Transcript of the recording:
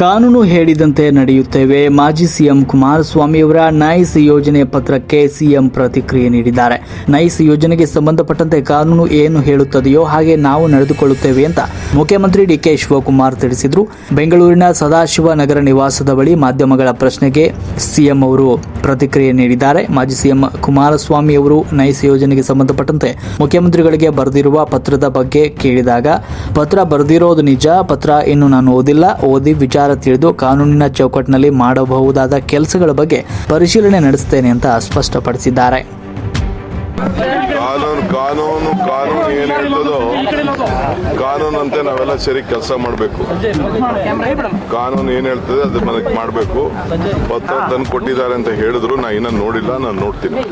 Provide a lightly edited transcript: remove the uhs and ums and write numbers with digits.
ಕಾನೂನು ಹೇಳಿದಂತೆ ನಡೆಯುತ್ತೇವೆ. ಮಾಜಿ ಸಿಎಂ ಕುಮಾರಸ್ವಾಮಿಯವರ ನೈಸ್ ಯೋಜನೆ ಪತ್ರಕ್ಕೆ ಸಿಎಂ ಪ್ರತಿಕ್ರಿಯೆ ನೀಡಿದ್ದಾರೆ. ನೈಸ್ ಯೋಜನೆಗೆ ಸಂಬಂಧಪಟ್ಟಂತೆ ಕಾನೂನು ಏನು ಹೇಳುತ್ತದೆಯೋ ಹಾಗೆ ನಾವು ನಡೆದುಕೊಳ್ಳುತ್ತೇವೆ ಅಂತ ಮುಖ್ಯಮಂತ್ರಿ ಡಿಕೆ ಶಿವಕುಮಾರ್ ತಿಳಿಸಿದರು. ಬೆಂಗಳೂರಿನ ಸದಾಶಿವ ನಗರ ನಿವಾಸದ ಬಳಿ ಮಾಧ್ಯಮಗಳ ಪ್ರಶ್ನೆಗೆ ಸಿಎಂ ಅವರು ಪ್ರತಿಕ್ರಿಯೆ ನೀಡಿದ್ದಾರೆ. ಮಾಜಿ ಸಿಎಂ ಕುಮಾರಸ್ವಾಮಿ ಅವರು ನೈಸ್ ಯೋಜನೆಗೆ ಸಂಬಂಧಪಟ್ಟಂತೆ ಮುಖ್ಯಮಂತ್ರಿಗಳಿಗೆ ಬರೆದಿರುವ ಪತ್ರದ ಬಗ್ಗೆ ಕೇಳಿದಾಗ, ಪತ್ರ ಬರೆದಿರೋದು ನಿಜ, ಪತ್ರ ಇನ್ನು ನಾನು ಓದಿ ವಿಚಾರ ತಿಳಿದು ಕಾನೂನಿನ ಚೌಕಟ್ಟಿನಲ್ಲಿ ಮಾಡಬಹುದಾದ ಕೆಲಸಗಳ ಬಗ್ಗೆ ಪರಿಶೀಲನೆ ನಡೆಸುತ್ತೇನೆ ಅಂತ ಸ್ಪಷ್ಟಪಡಿಸಿದ್ದಾರೆ. ಕಾನೂನು ಏನು ಹೇಳ್ತದೋ ಕಾನೂನಂತೆ ನಾವೆಲ್ಲ ಸರಿ ಕೆಲಸ ಮಾಡಬೇಕು. ಕಾನೂನು ಏನು ಹೇಳ್ತದೆ ಅದು ನನಗೆ ಮಾಡಬೇಕು. ಪತ್ರ ತಂದು ಕೊಟ್ಟಿದ್ದಾರೆ ಅಂತ ಹೇಳಿದ್ರು ನಾ ಇನ್ನೂ ನೋಡಿಲ್ಲ, ನಾನು ನೋಡ್ತೀನಿ.